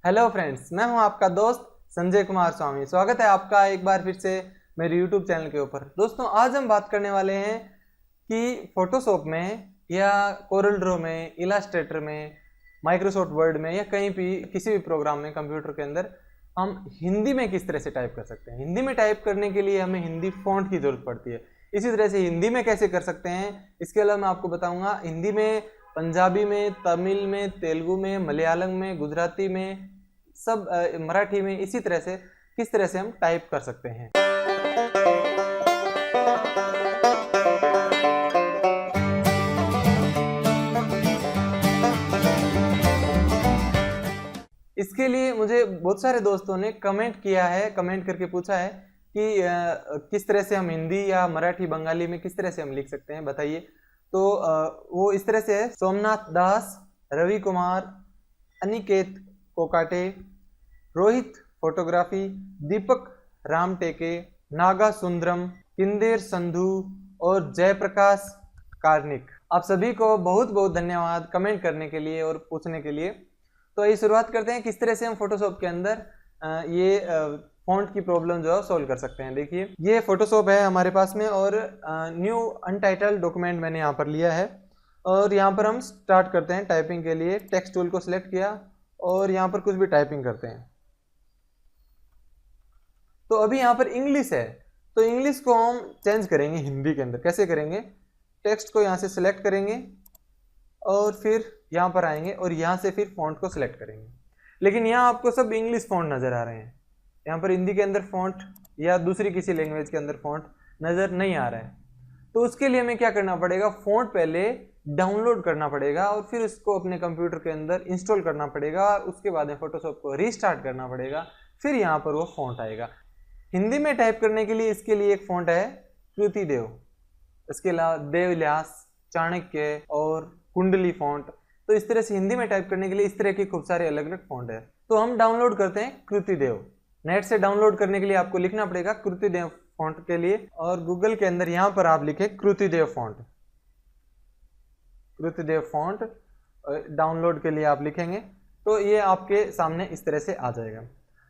Hello friends, मैं हूं आपका दोस्त संजय कुमार स्वामी। स्वागत है आपका एक बार फिर से मेरे यूट्यूब चैनल के ऊपर। दोस्तों, आज हम बात करने वाले हैं कि फोटोशॉप में या कोरल ड्रॉ में, इलास्ट्रेटर में, माइक्रोसॉफ्ट वर्ड में या कहीं भी किसी भी प्रोग्राम में कंप्यूटर के अंदर हम हिंदी में किस तरह से टाइप कर सकते हैं। हिंदी में टाइप करने के लिए हमें हिंदी फॉन्ट की जरूरत पड़ती है। इसी तरह से हिंदी में कैसे कर सकते हैं, इसके अलावा मैं आपको बताऊंगा हिंदी में, पंजाबी में, तमिल में, तेलुगु में, मलयालम में, गुजराती में, सब मराठी में, इसी तरह से किस तरह से हम टाइप कर सकते हैं। इसके लिए मुझे बहुत सारे दोस्तों ने कमेंट किया है, कमेंट करके पूछा है कि किस तरह से हम हिंदी या मराठी, बंगाली में किस तरह से हम लिख सकते हैं, बताइए। तो वो इस तरह से है: सोमनाथ दास, रवि कुमार, अनिकेत कोकाटे, रोहित फोटोग्राफी, दीपक रामटेके, नागा सुंदरम, किंदेर संधू और जयप्रकाश कार्निक। आप सभी को बहुत बहुत धन्यवाद कमेंट करने के लिए और पूछने के लिए। तो ये शुरुआत करते हैं किस तरह से हम फोटोशॉप के अंदर ये फॉन्ट की प्रॉब्लम जो है सॉल्व कर सकते हैं। देखिए, ये फोटोशॉप है हमारे पास में और न्यू अनटाइटल्ड डॉक्यूमेंट मैंने यहाँ पर लिया है और यहाँ पर हम स्टार्ट करते हैं टाइपिंग के लिए। टेक्स्ट टूल को सिलेक्ट किया और यहाँ पर कुछ भी टाइपिंग करते हैं। तो अभी यहाँ पर इंग्लिश है, तो इंग्लिश को हम चेंज करेंगे हिंदी के अंदर। कैसे करेंगे? टेक्स्ट को यहाँ से सिलेक्ट करेंगे और फिर यहाँ पर आएंगे और यहाँ से फिर फॉन्ट को सिलेक्ट करेंगे। लेकिन यहाँ आपको सब इंग्लिश फॉन्ट नज़र आ रहे हैं, यहाँ पर हिंदी के अंदर फॉन्ट या दूसरी किसी लैंग्वेज के अंदर फॉन्ट नज़र नहीं आ रहा है। तो उसके लिए हमें क्या करना पड़ेगा? फॉन्ट पहले डाउनलोड करना पड़ेगा और फिर उसको अपने कंप्यूटर के अंदर इंस्टॉल करना पड़ेगा। उसके बाद में फोटोशॉप को रीस्टार्ट करना पड़ेगा, फिर यहाँ पर वो फॉन्ट आएगा। हिंदी में टाइप करने के लिए इसके लिए एक फॉन्ट है कृति देव, इसके अलावा देवल्यास, चाणक्य और कुंडली फॉन्ट। तो इस तरह से हिंदी में टाइप करने के लिए इस तरह के खूब सारे अलग अलग फॉन्ट है। तो हम डाउनलोड करते हैं कृति देव। नेट से डाउनलोड करने के लिए आपको लिखना पड़ेगा कृति देव फॉन्ट के लिए, और गूगल के अंदर यहाँ पर आप लिखें कृति देव फॉन्ट। कृति देव फॉन्ट डाउनलोड के लिए आप लिखेंगे तो ये आपके सामने इस तरह से आ जाएगा।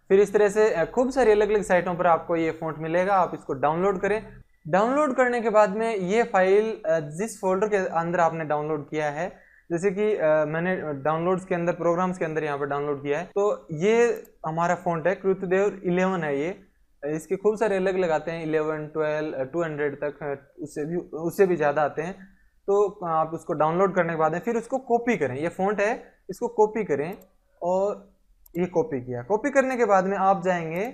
फिर इस तरह से खूब सारी अलग अलग साइटों पर आपको ये फॉन्ट मिलेगा, आप इसको डाउनलोड करें। डाउनलोड करने के बाद में ये फाइल जिस फोल्डर के अंदर आपने डाउनलोड किया है, जैसे कि मैंने डाउनलोड्स के अंदर, प्रोग्राम्स के अंदर यहाँ पर डाउनलोड किया है, तो ये हमारा फॉन्ट है कृतिदेव 11 है। ये इसके खूब सारे अलग अलग आते हैं, 11, 12, 200 तक, उससे भी ज़्यादा आते हैं। तो आप उसको डाउनलोड करने के बाद में फिर उसको कॉपी करें। ये फॉन्ट है, इसको कॉपी करें और ये कॉपी किया। कॉपी करने के बाद में आप जाएंगे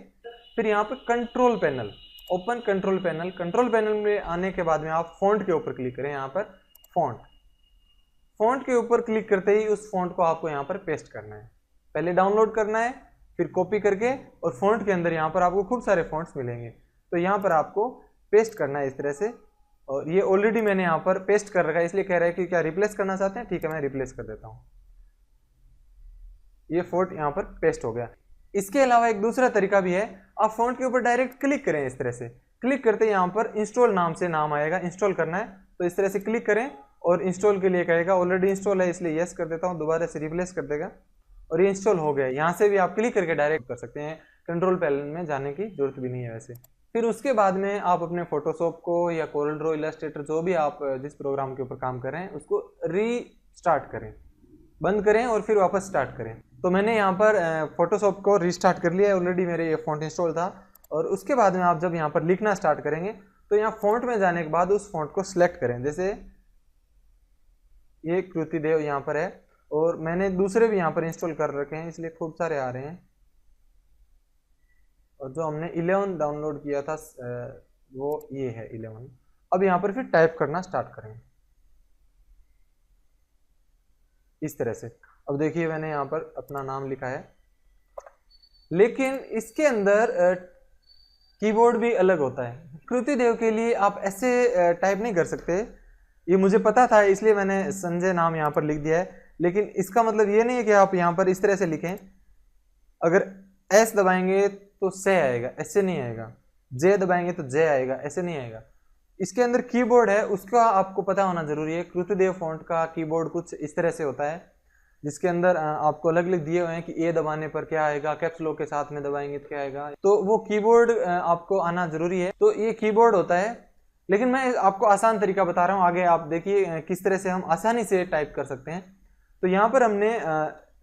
फिर यहाँ पे control panel, open control panel. Control panel में आने के बाद में आप फॉन्ट के ऊपर क्लिक करें। यहाँ पर फॉन्ट, फॉन्ट के ऊपर क्लिक करते ही उस फॉन्ट को आपको यहाँ पर पेस्ट करना है। पहले डाउनलोड करना है, फिर कॉपी करके, और फॉन्ट के अंदर यहाँ पर आपको खूब सारे फॉन्ट्स मिलेंगे, तो यहाँ पर आपको पेस्ट करना है इस तरह से। और ये ऑलरेडी मैंने यहाँ पर पेस्ट कर रखा है, इसलिए कह रहा है कि क्या रिप्लेस करना चाहते हैं? ठीक है, मैं रिप्लेस कर देता हूँ। ये फॉन्ट यहाँ पर पेस्ट हो गया। इसके अलावा एक दूसरा तरीका भी है, आप फॉन्ट के ऊपर डायरेक्ट क्लिक करें। इस तरह से क्लिक करते यहाँ पर इंस्टॉल नाम से नाम आएगा, इंस्टॉल करना है, तो इस तरह से क्लिक करें और इंस्टॉल के लिए कहेगा। ऑलरेडी इंस्टॉल है इसलिए यस कर देता हूँ, दोबारा से रिप्लेस कर देगा और ये इंस्टॉल हो गया। यहाँ से भी आप क्लिक करके डायरेक्ट कर सकते हैं, कंट्रोल पैनल में जाने की जरूरत भी नहीं है वैसे। फिर उसके बाद में आप अपने फोटोशॉप को या कोरल ड्रॉ, इलास्ट्रेटर, जो भी आप जिस प्रोग्राम के ऊपर काम कर रहे हैं, उसको रीस्टार्ट करें, बंद करें और फिर वापस स्टार्ट करें। तो मैंने यहाँ पर फोटोशॉप को रीस्टार्ट कर लिया है, ऑलरेडी मेरे ये फॉन्ट इंस्टॉल था। और उसके बाद में आप जब यहाँ पर लिखना स्टार्ट करेंगे तो यहाँ फॉन्ट में जाने के बाद उस फॉन्ट को सिलेक्ट करें। जैसे ये कृति देव यहाँ पर है और मैंने दूसरे भी यहाँ पर इंस्टॉल कर रखे हैं, इसलिए खूब सारे आ रहे हैं। और जो हमने 11 डाउनलोड किया था वो ये है 11। अब यहाँ पर फिर टाइप करना स्टार्ट करें इस तरह से। अब देखिए, मैंने यहाँ पर अपना नाम लिखा है, लेकिन इसके अंदर कीबोर्ड भी अलग होता है। कृति देव के लिए आप ऐसे टाइप नहीं कर सकते, ये मुझे पता था इसलिए मैंने संजय नाम यहाँ पर लिख दिया है। लेकिन इसका मतलब ये नहीं है कि आप यहाँ पर इस तरह से लिखें। अगर एस दबाएंगे तो से आएगा, ऐसे नहीं आएगा। जे दबाएंगे तो जे आएगा, ऐसे नहीं आएगा। इसके अंदर कीबोर्ड है, उसका आपको पता होना जरूरी है। कृतिदेव फॉन्ट का कीबोर्ड कुछ इस तरह से होता है। जिसके अंदर आपको अलग अलग दिए हुए हैं कि ए दबाने पर क्या आएगा, कैप्स लॉक के साथ में दबाएंगे तो क्या आएगा। तो वो कीबोर्ड आपको आना जरूरी है। तो ये कीबोर्ड होता है, लेकिन मैं आपको आसान तरीका बता रहा हूँ। आगे आप देखिए किस तरह से हम आसानी से टाइप कर सकते हैं। तो यहाँ पर हमने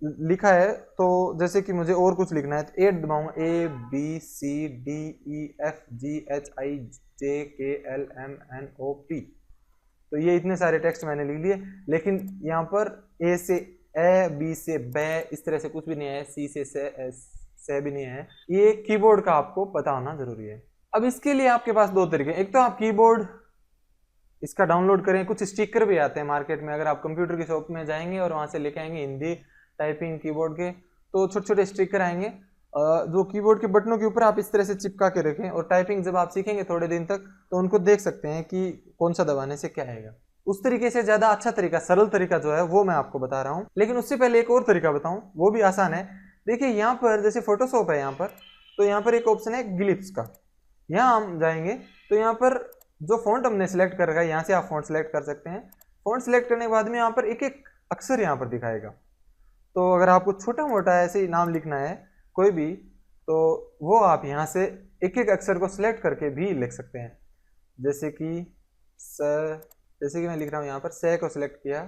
लिखा है, तो जैसे कि मुझे और कुछ लिखना है तो ए दबाऊंगा, ABCDEFGHIJKLMNOP। तो ये इतने सारे टेक्स्ट मैंने लिख लिए, लेकिन यहाँ पर ए से ए, बी से बै, इस तरह से कुछ भी नहीं है, सी से से भी नहीं है। ये कीबोर्ड का आपको पता होना जरूरी है। अब इसके लिए आपके पास दो तरीके, एक तो आप कीबोर्ड इसका डाउनलोड करें। कुछ स्टिकर भी आते हैं मार्केट में, अगर आप कंप्यूटर की शॉप में जाएंगे और वहां से लेके आएंगे हिंदी टाइपिंग कीबोर्ड के, तो छोटे छोटे स्टिकर आएंगे जो कीबोर्ड के बटनों के ऊपर आप इस तरह से चिपका के रखें, और टाइपिंग जब आप सीखेंगे थोड़े दिन तक तो उनको देख सकते हैं कि कौन सा दबाने से क्या आएगा। उस तरीके से ज्यादा अच्छा तरीका, सरल तरीका जो है वो मैं आपको बता रहा हूँ। लेकिन उससे पहले एक और तरीका बताऊं, वो भी आसान है। देखिए यहाँ पर जैसे फोटोशॉप है यहाँ पर, तो यहाँ पर एक ऑप्शन है ग्लिप्स का। यहाँ हम जाएंगे तो यहाँ पर जो फॉन्ट हमने सिलेक्ट कर रखा है, यहाँ से आप फॉन्ट सिलेक्ट कर सकते हैं। फॉन्ट सिलेक्ट करने के बाद में यहाँ पर एक एक अक्षर यहाँ पर दिखाएगा। तो अगर आपको छोटा मोटा ऐसे ही नाम लिखना है कोई भी, तो वो आप यहाँ से एक एक अक्षर को सिलेक्ट करके भी लिख सकते हैं। जैसे कि जैसे कि मैं लिख रहा हूँ यहाँ पर से को सिलेक्ट किया,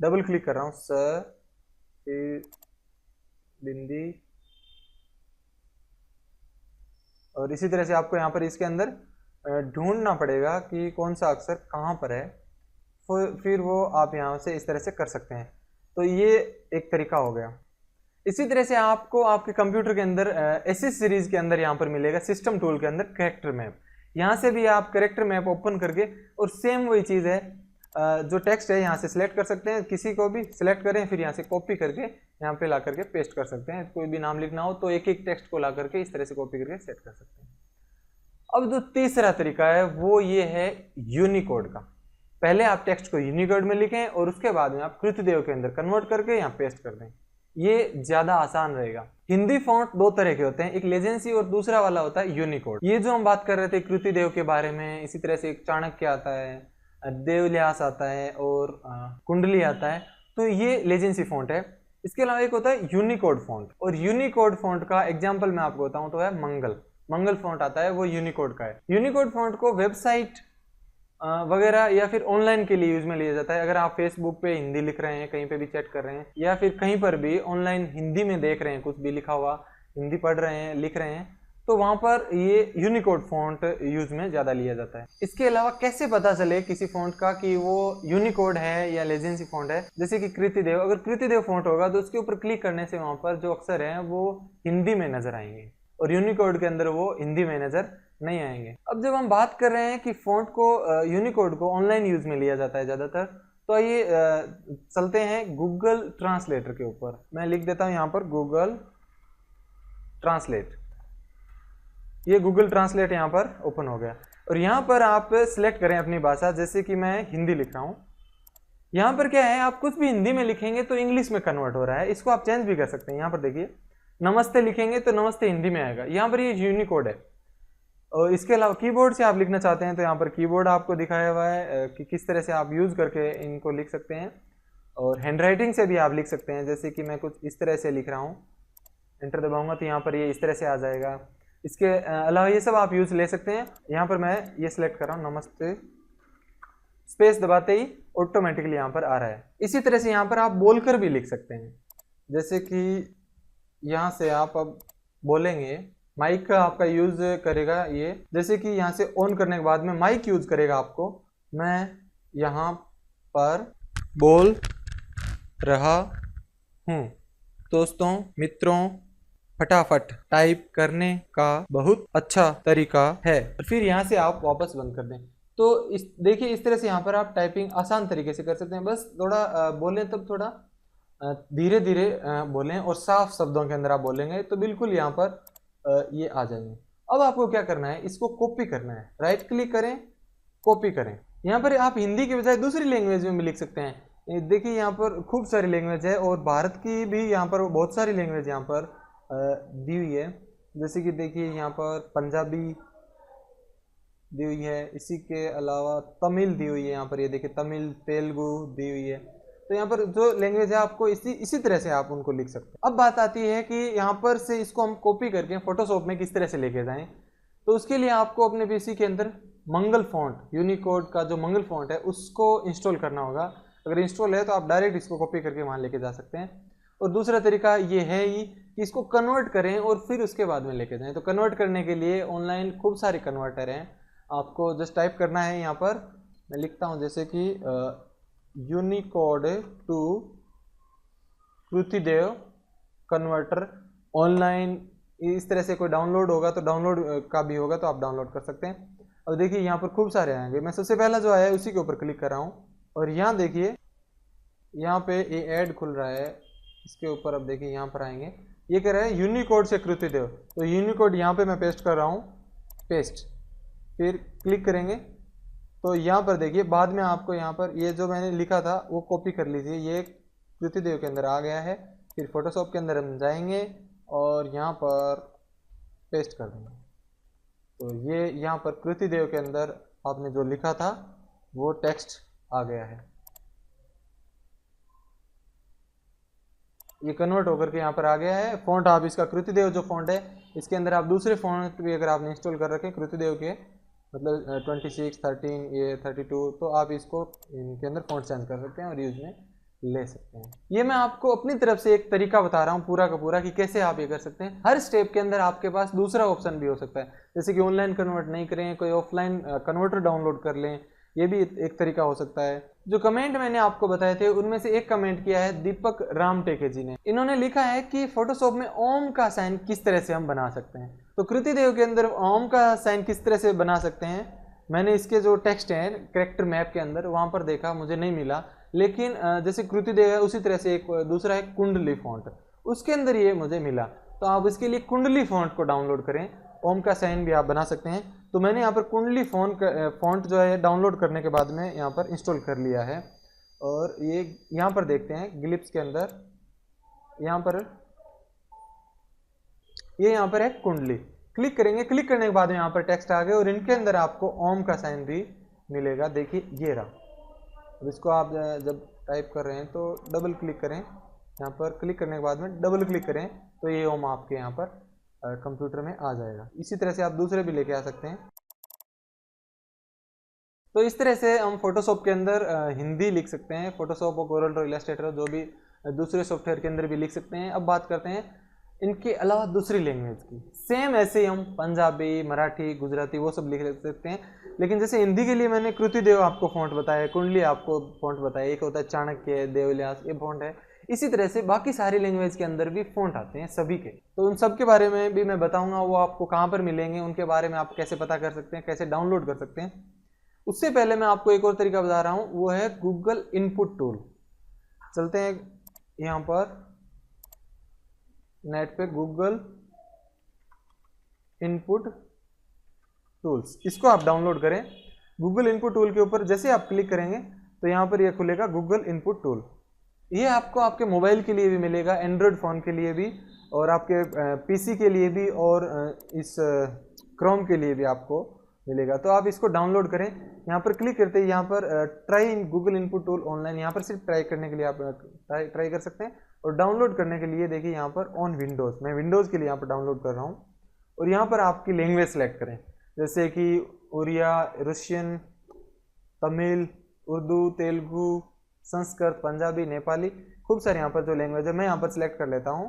डबल क्लिक कर रहा हूँ, फिर बिंदी, और इसी तरह से आपको यहाँ पर इसके अंदर ढूंढना पड़ेगा कि कौन सा अक्षर कहाँ पर है, फिर वो आप यहाँ से इस तरह से कर सकते हैं। तो ये एक तरीका हो गया। इसी तरह से आपको आपके कंप्यूटर के अंदर एसएस सीरीज के अंदर यहाँ पर मिलेगा, सिस्टम टूल के अंदर कैरेक्टर मैप। यहाँ से भी आप कैरेक्टर मैप ओपन करके, और सेम वही चीज़ है, जो टेक्स्ट है यहाँ से सिलेक्ट कर सकते हैं, किसी को भी सिलेक्ट करें, फिर यहाँ से कॉपी करके यहाँ पे ला करके पेस्ट कर सकते हैं। कोई भी नाम लिखना हो तो एक एक टेक्स्ट को ला करके इस तरह से कॉपी करके सेट कर सकते हैं। अब जो तीसरा तरीका है वो ये है यूनिकोड का। पहले आप टेक्स्ट को यूनिकोड में लिखें और उसके बाद में आप कृतिदेव के अंदर कन्वर्ट करके यहाँ पेस्ट कर दें। ये ज्यादा आसान रहेगा। हिंदी फॉन्ट दो तरह के होते हैं, एक लेजेंसी और दूसरा वाला होता है यूनिकोड। ये जो हम बात कर रहे थे कृतिदेव के बारे में, इसी तरह से एक चाणक्य आता है, देवल्यास आता है और कुंडली आता है, तो ये लेजेंसी फॉन्ट है। इसके अलावा एक होता है यूनिकोड फॉन्ट, और यूनिकोड फॉन्ट का एग्जांपल मैं आपको बताऊं तो है मंगल फॉन्ट आता है, वो यूनिकोड का है। यूनिकोड फॉन्ट को वेबसाइट वगैरह या फिर ऑनलाइन के लिए यूज में लिया जाता है। अगर आप फेसबुक पे हिंदी लिख रहे हैं, कहीं पे भी चैट कर रहे हैं, या फिर कहीं पर भी ऑनलाइन हिंदी में देख रहे हैं, कुछ भी लिखा हुआ हिंदी पढ़ रहे हैं, लिख रहे हैं, तो वहां पर ये यूनिकोड फॉन्ट यूज में ज्यादा लिया जाता है। इसके अलावा कैसे पता चले किसी फॉन्ट का कि वो यूनिकोड है या लेजेंसी फॉन्ट है, जैसे कि कृतिदेव, अगर कृतिदेव फॉन्ट होगा तो उसके ऊपर क्लिक करने से वहां पर जो अक्षर हैं वो हिंदी में नजर आएंगे, और यूनिकोड के अंदर वो हिंदी में नजर नहीं आएंगे। अब जब हम बात कर रहे हैं कि फॉन्ट को, यूनिकोड को ऑनलाइन यूज में लिया जाता है ज्यादातर, तो आइए चलते हैं गूगल ट्रांसलेटर के ऊपर। मैं लिख देता हूं यहां पर गूगल ट्रांसलेट। ये गूगल ट्रांसलेट यहाँ पर ओपन हो गया, और यहाँ पर आप सिलेक्ट करें अपनी भाषा, जैसे कि मैं हिंदी लिख रहा हूँ। यहाँ पर क्या है, आप कुछ भी हिंदी में लिखेंगे तो इंग्लिश में कन्वर्ट हो रहा है, इसको आप चेंज भी कर सकते हैं। यहाँ पर देखिए नमस्ते लिखेंगे तो नमस्ते हिंदी में आएगा, यहाँ पर ये यूनिकोड है। और इसके अलावा कीबोर्ड से आप लिखना चाहते हैं तो यहाँ पर कीबोर्ड आपको दिखाया हुआ है कि किस तरह से आप यूज करके इनको लिख सकते हैं, और हैंड राइटिंग से भी आप लिख सकते हैं, जैसे कि मैं कुछ इस तरह से लिख रहा हूँ, एंटर दबाऊंगा तो यहाँ पर ये इस तरह से आ जाएगा। इसके अलावा ये सब आप यूज ले सकते हैं। यहाँ पर मैं ये सिलेक्ट कर रहा हूँ नमस्ते, स्पेस दबाते ही ऑटोमेटिकली यहाँ पर आ रहा है। इसी तरह से यहाँ पर आप बोलकर भी लिख सकते हैं, जैसे कि यहाँ से आप अब बोलेंगे, माइक का आपका यूज करेगा ये, जैसे कि यहाँ से ऑन करने के बाद में माइक यूज करेगा आपको, मैं यहाँ पर बोल रहा हूँ, दोस्तों मित्रों फटाफट टाइप करने का बहुत अच्छा तरीका है, और फिर यहाँ से आप वापस बंद कर दें। तो इस देखिए इस तरह से यहाँ पर आप टाइपिंग आसान तरीके से कर सकते हैं। बस थोड़ा बोलें तब थोड़ा धीरे धीरे बोलें, और साफ शब्दों के अंदर आप बोलेंगे तो बिल्कुल यहाँ पर ये आ जाएंगे। अब आपको क्या करना है, इसको कॉपी करना है, राइट क्लिक करें, कॉपी करें। यहाँ पर आप हिंदी के बजाय दूसरी लैंग्वेज में भी लिख सकते हैं। देखिए यहाँ पर खूब सारी लैंग्वेज है, और भारत की भी यहाँ पर बहुत सारी लैंग्वेज यहाँ पर दी हुई है, जैसे कि देखिए यहाँ पर पंजाबी दी हुई है, इसी के अलावा तमिल दी हुई है यहाँ पर, ये देखिए तमिल, तेलुगु दी हुई है। तो यहाँ पर जो लैंग्वेज है आपको इसी तरह से आप उनको लिख सकते हैं। अब बात आती है कि यहाँ पर से इसको हम कॉपी करके फोटोशॉप में किस तरह से लेके जाएं। तो उसके लिए आपको अपने पीसी के अंदर मंगल फॉन्ट, यूनिकोड का जो मंगल फॉन्ट है उसको इंस्टॉल करना होगा। अगर इंस्टॉल है तो आप डायरेक्ट इसको कॉपी करके वहाँ लेके जा सकते हैं। और दूसरा तरीका ये है ही कि इसको कन्वर्ट करें और फिर उसके बाद में लेके जाएं। तो कन्वर्ट करने के लिए ऑनलाइन खूब सारे कन्वर्टर हैं, आपको जस्ट टाइप करना है। यहाँ पर मैं लिखता हूँ जैसे कि unicode to Kruti Dev converter online, इस तरह से कोई डाउनलोड होगा तो डाउनलोड का भी होगा तो आप डाउनलोड कर सकते हैं। अब देखिए यहाँ पर खूब सारे आएंगे, मैं सबसे पहला जो आया है उसी के ऊपर क्लिक कर रहा हूँ और यहाँ देखिए यहाँ पे ये ऐड खुल रहा है, इसके ऊपर अब देखिए यहाँ पर आएंगे, ये कह रहा है यूनिकोड से कृतिदेव। तो यूनिकोड यहाँ पे मैं पेस्ट कर रहा हूँ, पेस्ट, फिर क्लिक करेंगे तो यहाँ पर देखिए बाद में आपको यहाँ पर ये जो मैंने लिखा था वो कॉपी कर लीजिए, ये कृतिदेव के अंदर आ गया है। फिर फोटोशॉप के अंदर हम जाएंगे और यहाँ पर पेस्ट कर देंगे। तो ये यहाँ पर कृतिदेव के अंदर आपने जो लिखा था वो टेक्स्ट आ गया है, ये कन्वर्ट होकर के यहाँ पर आ गया है। फॉन्ट आप इसका कृतिदेव जो फॉन्ट है इसके अंदर आप दूसरे फॉन्ट भी अगर आपने इंस्टॉल कर रखे कृतिदेव के, मतलब 26, 13, ये 32, तो आप इसको इनके अंदर फॉन्ट चेंज कर सकते हैं और यूज में ले सकते हैं। ये मैं आपको अपनी तरफ से एक तरीका बता रहा हूँ पूरा का पूरा कि कैसे आप ये कर सकते हैं। हर स्टेप के अंदर आपके पास दूसरा ऑप्शन भी हो सकता है, जैसे कि ऑनलाइन कन्वर्ट नहीं करें, कोई ऑफलाइन कन्वर्टर डाउनलोड कर लें, ये भी एक तरीका हो सकता है। जो कमेंट मैंने आपको बताए थे उनमें से एक कमेंट किया है दीपक राम टेके जी ने। इन्होंने लिखा है कि फोटोशॉप में ओम का साइन किस तरह से हम बना सकते हैं। तो कृतिदेव के अंदर ओम का साइन किस तरह से बना सकते हैं, मैंने इसके जो टेक्स्ट है कैरेक्टर मैप के अंदर वहां पर देखा, मुझे नहीं मिला, लेकिन जैसे कृतिदेव है उसी तरह से एक दूसरा है कुंडली फॉन्ट, उसके अंदर ये मुझे मिला। तो आप इसके लिए कुंडली फॉन्ट को डाउनलोड करें, ओम का साइन भी आप बना सकते हैं। तो मैंने यहाँ पर कुंडली फॉन्ट जो है डाउनलोड करने के बाद में यहाँ पर इंस्टॉल कर लिया है। और ये यहाँ पर देखते हैं ग्लिप्स के अंदर, यहाँ पर ये यहाँ पर है कुंडली, क्लिक करेंगे, क्लिक करने के बाद में यहाँ पर टेक्स्ट आ गए और इनके अंदर आपको ओम का साइन भी मिलेगा, देखिए ये रहा। अब इसको आप जब टाइप कर रहे हैं तो डबल क्लिक करें, यहाँ पर क्लिक करने के बाद में डबल क्लिक करें तो ये ओम आपके यहाँ पर कंप्यूटर में आ जाएगा। इसी तरह से आप दूसरे भी लेके आ सकते हैं। तो इस तरह से हम फोटोशॉप के अंदर हिंदी लिख सकते हैं, फोटोशॉप और कोरल इलस्ट्रेटर जो भी दूसरे सॉफ्टवेयर के अंदर भी लिख सकते हैं। अब बात करते हैं इनके अलावा दूसरी लैंग्वेज की। सेम ऐसे ही हम पंजाबी, मराठी, गुजराती वो सब लिख सकते हैं, लेकिन जैसे हिंदी के लिए मैंने कृतिदेव आपको फॉन्ट बताया, कुंडली आपको फॉन्ट बताया, एक होता है चाणक्य, देवल्यास, ये फॉन्ट है। इसी तरह से बाकी सारी लैंग्वेज के अंदर भी फॉन्ट आते हैं सभी के, तो उन सब के बारे में भी मैं बताऊंगा, वो आपको कहाँ पर मिलेंगे, उनके बारे में आप कैसे पता कर सकते हैं, कैसे डाउनलोड कर सकते हैं। उससे पहले मैं आपको एक और तरीका बता रहा हूँ, वो है गूगल इनपुट टूल। चलते हैं यहाँ पर नेट पे, गूगल इनपुट टूल्स, इसको आप डाउनलोड करें। गूगल इनपुट टूल के ऊपर जैसे आप क्लिक करेंगे तो यहाँ पर यह खुलेगा गूगल इनपुट टूल। ये आपको आपके मोबाइल के लिए भी मिलेगा, एंड्रॉयड फ़ोन के लिए भी, और आपके पीसी के लिए भी, और इस क्रोम के लिए भी आपको मिलेगा। तो आप इसको डाउनलोड करें, यहाँ पर क्लिक करते ही यहाँ पर try in Google input tool online, यहाँ पर सिर्फ ट्राई करने के लिए आप ट्राई कर सकते हैं। और डाउनलोड करने के लिए देखिए यहाँ पर ऑन विंडोज़, मैं विंडोज़ के लिए यहाँ पर डाउनलोड कर रहा हूँ। और यहाँ पर आपकी लैंग्वेज सेलेक्ट करें, जैसे कि उड़िया, रशियन, तमिल, उर्दू, तेलुगु, संस्कृत, पंजाबी, नेपाली, खूब सारे यहाँ पर जो लैंग्वेज है मैं यहाँ पर सिलेक्ट कर लेता हूँ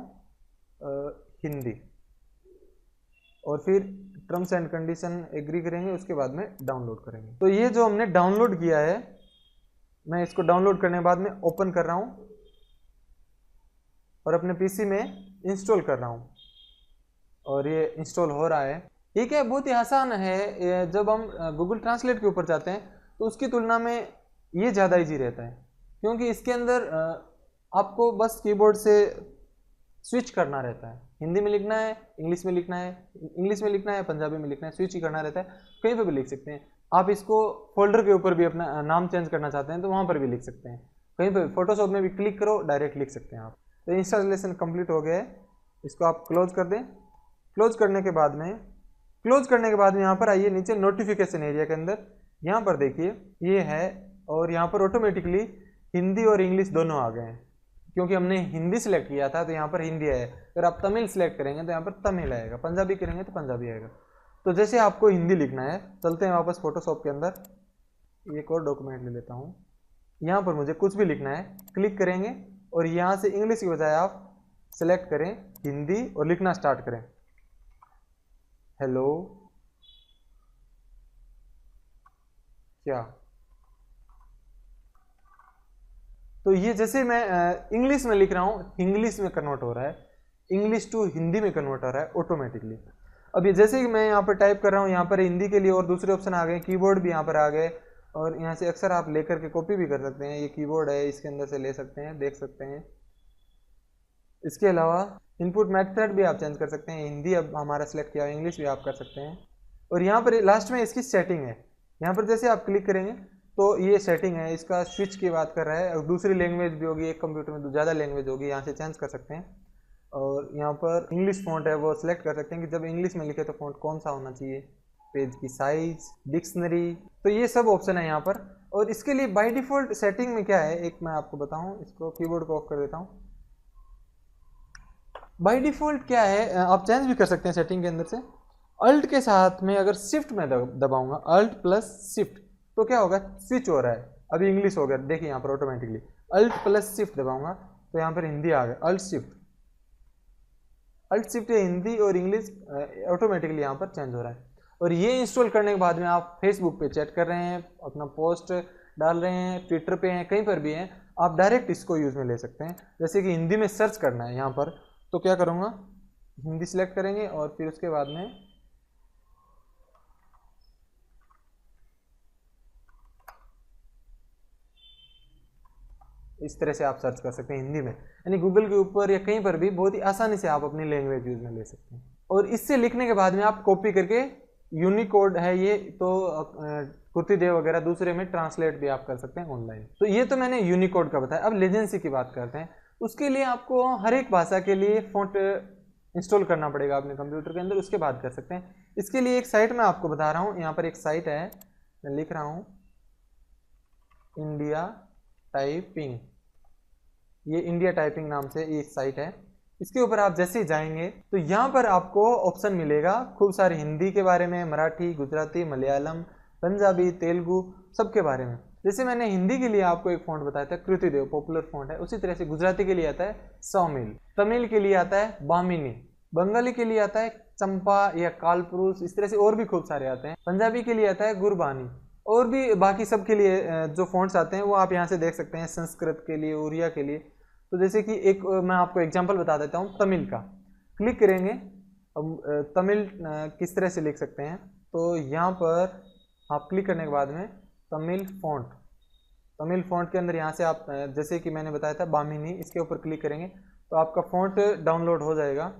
हिंदी। और फिर टर्म्स एंड कंडीशन एग्री करेंगे, उसके बाद में डाउनलोड करेंगे। तो ये जो हमने डाउनलोड किया है, मैं इसको डाउनलोड करने के बाद में ओपन कर रहा हूँ और अपने पीसी में इंस्टॉल कर रहा हूँ, और ये इंस्टॉल हो रहा है। ठीक है, बहुत ही आसान है। जब हम गूगल ट्रांसलेट के ऊपर जाते हैं तो उसकी तुलना में ये ज़्यादा इजी रहता है, क्योंकि इसके अंदर आपको बस कीबोर्ड से स्विच करना रहता है, हिंदी में लिखना है, इंग्लिश में लिखना है, इंग्लिश में लिखना है, पंजाबी में लिखना है, स्विच ही करना रहता है, कहीं पर भी लिख सकते हैं। आप इसको फोल्डर के ऊपर भी अपना नाम चेंज करना चाहते हैं तो वहाँ पर भी लिख सकते हैं, कहीं पर भी, फोटोशॉप में भी क्लिक करो डायरेक्ट लिख सकते हैं आप। तो इंस्टॉलेशन कंप्लीट हो गया है, इसको आप क्लोज कर दें। क्लोज करने के बाद में यहाँ पर आइए नीचे नोटिफिकेशन एरिया के अंदर, यहाँ पर देखिए ये है, और यहाँ पर ऑटोमेटिकली हिंदी और इंग्लिश दोनों आ गए हैं, क्योंकि हमने हिंदी सिलेक्ट किया था तो यहाँ पर हिंदी आया। अगर आप तमिल सिलेक्ट करेंगे तो यहाँ पर तमिल आएगा, पंजाबी करेंगे तो पंजाबी आएगा। तो जैसे आपको हिंदी लिखना है, चलते हैं वापस फोटोशॉप के अंदर, एक और डॉक्यूमेंट ले लेता हूँ। यहाँ पर मुझे कुछ भी लिखना है, क्लिक करेंगे और यहाँ से इंग्लिश की बजाय आप सिलेक्ट करें हिंदी और लिखना स्टार्ट करें, हेलो क्या। तो ये जैसे मैं इंग्लिश में लिख रहा हूँ, इंग्लिश में कन्वर्ट हो रहा है, इंग्लिश टू हिंदी में कन्वर्ट हो रहा है ऑटोमेटिकली। अब ये जैसे कि मैं यहाँ पर टाइप कर रहा हूँ, यहाँ पर हिंदी के लिए और दूसरे ऑप्शन आ गए, कीबोर्ड भी यहाँ पर आ गए, और यहाँ से अक्सर आप लेकर के कॉपी भी कर सकते हैं। ये कीबोर्ड है, इसके अंदर से ले सकते हैं, देख सकते हैं। इसके अलावा इनपुट मेथड भी आप चेंज कर सकते हैं, हिंदी अब हमारा सिलेक्ट किया, इंग्लिश भी आप कर सकते हैं। और यहाँ पर लास्ट में इसकी सेटिंग है, यहाँ पर जैसे आप क्लिक करेंगे तो ये सेटिंग है, इसका स्विच की बात कर रहा है, और दूसरी लैंग्वेज भी होगी, एक कंप्यूटर में ज़्यादा लैंग्वेज होगी, यहाँ से चेंज कर सकते हैं। और यहाँ पर इंग्लिश फॉन्ट है वो सिलेक्ट कर सकते हैं कि जब इंग्लिश में लिखे तो फॉन्ट कौन सा होना चाहिए, पेज की साइज, डिक्शनरी, तो ये सब ऑप्शन है यहाँ पर। और इसके लिए बाय डिफॉल्ट सेटिंग में क्या है, एक मैं आपको बताऊँ, इसको कीबोर्ड को ऑफ कर देता हूँ। बाय डिफॉल्ट क्या है, आप चेंज भी कर सकते हैं सेटिंग के अंदर से। अल्ट के साथ में अगर शिफ्ट में दबाऊंगा, अल्ट प्लस शिफ्ट, तो क्या होगा, स्विच हो रहा है, अभी इंग्लिश हो गया, देखिए यहाँ पर ऑटोमेटिकली। अल्ट प्लस शिफ्ट दबाऊंगा तो यहाँ पर हिंदी आ गया, alt shift, alt shift Hindi और इंग्लिश ऑटोमेटिकली यहाँ पर चेंज हो रहा है। और ये इंस्टॉल करने के बाद में आप फेसबुक पे चैट कर रहे हैं, अपना पोस्ट डाल रहे हैं, ट्विटर पे हैं, कहीं पर भी हैं, आप डायरेक्ट इसको यूज में ले सकते हैं। जैसे कि हिंदी में सर्च करना है यहाँ पर, तो क्या करूँगा, हिंदी सिलेक्ट करेंगे और फिर उसके बाद में इस तरह से आप सर्च कर सकते हैं हिंदी में, यानी गूगल के ऊपर या कहीं पर भी बहुत ही आसानी से आप अपनी लैंग्वेज यूज में ले सकते हैं। और इससे लिखने के बाद में आप कॉपी करके, यूनिकोड है ये, तो कुर्तीदेव वगैरह दूसरे में ट्रांसलेट भी आप कर सकते हैं ऑनलाइन। तो ये तो मैंने यूनिकोड का बताया। अब लेजेंसी की बात करते हैं। उसके लिए आपको हर एक भाषा के लिए फॉन्ट इंस्टॉल करना पड़ेगा अपने कंप्यूटर के अंदर, उसके बाद कर सकते हैं। इसके लिए एक साइट मैं आपको बता रहा हूँ, यहाँ पर एक साइट है, मैं लिख रहा हूँ इंडिया टाइपिंग, ये इंडिया टाइपिंग नाम से ये साइट है। इसके ऊपर आप जैसे ही जाएंगे तो यहाँ पर आपको ऑप्शन मिलेगा खूब सारे, हिंदी के बारे में, मराठी, गुजराती, मलयालम, पंजाबी, तेलुगु, सबके बारे में। जैसे मैंने हिंदी के लिए आपको एक फॉन्ट बताया था कृतिदेव, पॉपुलर फॉन्ट है, उसी तरह से गुजराती के लिए आता है सौमिल, तमिल के लिए आता है बामिनी, बंगाली के लिए आता है चंपा या कालपुरुष, इस तरह से और भी खूब सारे आते हैं। पंजाबी के लिए आता है गुरबानी, और भी बाकी सब के लिए जो फॉन्ट्स आते हैं वो आप यहाँ से देख सकते हैं, संस्कृत के लिए, उड़िया के लिए। तो जैसे कि एक मैं आपको एग्जांपल बता देता हूँ तमिल का, क्लिक करेंगे, अब तमिल किस तरह से लिख सकते हैं, तो यहाँ पर आप क्लिक करने के बाद में तमिल फॉन्ट, तमिल फॉन्ट के अंदर यहाँ से आप जैसे कि मैंने बताया था बामिनी, इसके ऊपर क्लिक करेंगे तो आपका फॉन्ट डाउनलोड हो जाएगा।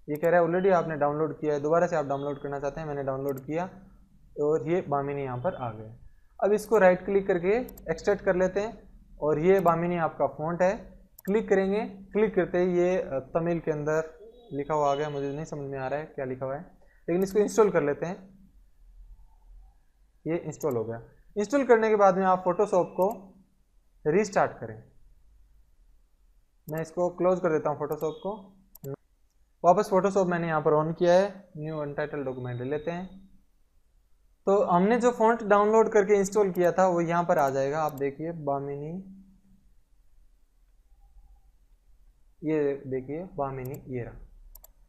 ये कह रहा है ऑलरेडी आपने डाउनलोड किया है, दोबारा से आप डाउनलोड करना चाहते हैं, मैंने डाउनलोड किया और ये बामिनी यहाँ पर आ गए। अब इसको राइट क्लिक करके एक्सट्रैक्ट कर लेते हैं और ये बामिनी आपका फॉन्ट है। क्लिक करेंगे, क्लिक करते ही ये तमिल के अंदर लिखा हुआ आ गया, मुझे नहीं समझ में आ रहा है क्या लिखा हुआ है, लेकिन इसको इंस्टॉल कर लेते हैं। ये इंस्टॉल हो गया। इंस्टॉल करने के बाद में आप फोटोशॉप को रीस्टार्ट करें। मैं इसको क्लोज कर देता हूँ फोटोशॉप को, वापस फोटोशॉप मैंने यहाँ पर ऑन किया है, न्यू अनटाइटल्ड डॉक्यूमेंट ले लेते हैं। तो हमने जो फॉन्ट डाउनलोड करके इंस्टॉल किया था वो यहाँ पर आ जाएगा, आप देखिए बामिनी, ये देखिए बामिनी, ये रहा।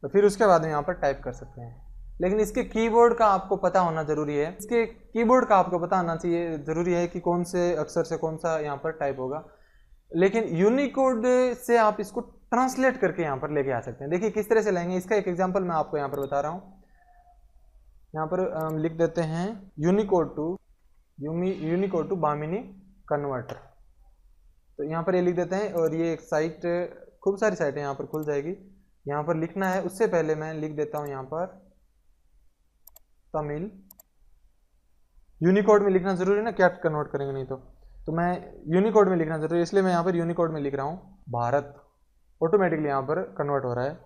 तो फिर उसके बाद में यहाँ पर टाइप कर सकते हैं, लेकिन इसके कीबोर्ड का आपको पता होना जरूरी है, इसके कीबोर्ड का आपको पता होना चाहिए, जरूरी है कि कौन से अक्षर से कौन सा यहाँ पर टाइप होगा। लेकिन यूनिकोड से आप इसको ट्रांसलेट करके यहाँ पर लेके आ सकते हैं। देखिए किस तरह से लाएंगे, इसका एक एग्जांपल मैं आपको यहाँ पर बता रहा हूँ। यहाँ पर लिख देते हैं यूनिकोड टू बामिनी कन्वर्टर, तो यहाँ पर ये लिख देते हैं। और ये एक साइट, खूब सारी साइटें यहाँ पर खुल जाएगी। यहाँ पर लिखना है, उससे पहले मैं लिख देता हूँ यहाँ पर तमिल, यूनिकोड में लिखना जरूरी है ना, क्या कन्वर्ट करेंगे नहीं तो मैं यूनिकोड में लिखना जरूरी है, इसलिए मैं यहाँ पर यूनिकोड में लिख रहा हूँ भारत, ऑटोमेटिकली यहाँ पर कन्वर्ट हो रहा है,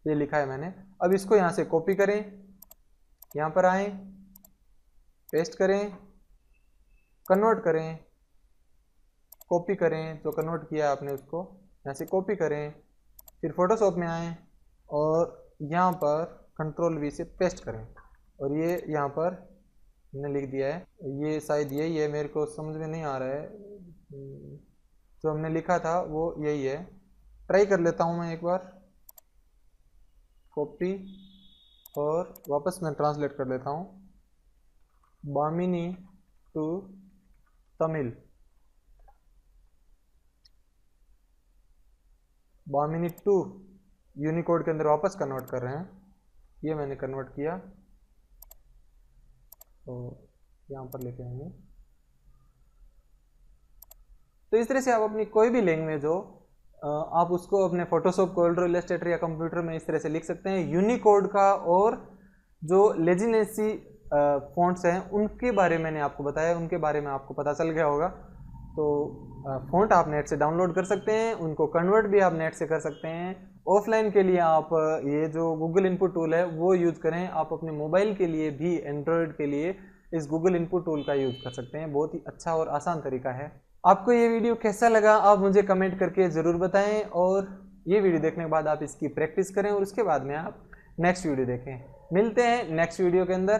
ये लिखा है मैंने। अब इसको यहाँ से कॉपी करें, यहाँ पर आए, पेस्ट करें, कन्वर्ट करें, कॉपी करें, जो कन्वर्ट किया आपने उसको यहाँ से कॉपी करें, फिर फोटोशॉप में आएँ और यहाँ पर कंट्रोल वी से पेस्ट करें और ये यहाँ पर मैंने लिख दिया है, ये शायद यही है, मेरे को समझ में नहीं आ रहा है, जो हमने लिखा था वो यही है। ट्राई कर लेता हूँ मैं एक बार, कॉपी और वापस मैं ट्रांसलेट कर लेता हूँ, बामिनी टू तमिल, बामिनी टू यूनिकोड के अंदर वापस कन्वर्ट कर रहे हैं। ये मैंने कन्वर्ट किया तो यहाँ पर लेके आएंगे। तो इस तरह से आप अपनी कोई भी लैंग्वेज हो आप उसको अपने फोटोशॉप, कोएल्ड्रो, इलस्ट्रेटर या कंप्यूटर में इस तरह से लिख सकते हैं। यूनिकोड का और जो लेजिनेसी फॉन्ट्स हैं उनके बारे में मैंने आपको बताया, उनके बारे में आपको पता चल गया होगा। तो फ़ॉन्ट आप नेट से डाउनलोड कर सकते हैं, उनको कन्वर्ट भी आप नेट से कर सकते हैं। ऑफलाइन के लिए आप ये जो गूगल इनपुट टूल है वो यूज़ करें। आप अपने मोबाइल के लिए भी, एंड्रॉयड के लिए इस गूगल इनपुट टूल का यूज़ कर सकते हैं। बहुत ही अच्छा और आसान तरीका है। आपको ये वीडियो कैसा लगा आप मुझे कमेंट करके ज़रूर बताएं और ये वीडियो देखने के बाद आप इसकी प्रैक्टिस करें और उसके बाद में आप नेक्स्ट वीडियो देखें। मिलते हैं नेक्स्ट वीडियो के अंदर।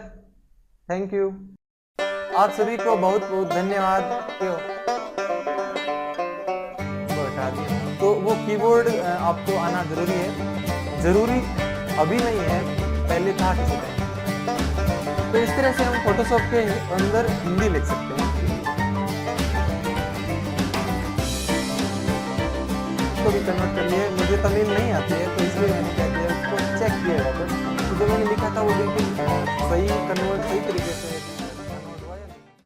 Thank you. आप सभी को बहुत बहुत धन्यवाद। तो वो कीबोर्ड आपको आना ज़रूरी है, ज़रूरी अभी नहीं है, पहले था किसी टाइम। तो इस तरह से हम फोटोशॉप के अंदर हिंदी लिख सकते हैं। इसको भी कन्वर्ट कर लिए, मुझे तमिल नहीं आती है तो इसलिए मैंने क्या किया, उसको चेक किया वापस, तो जो मैंने लिखा था वो बिल्कुल सही कन्वर्ट, सही तरीके से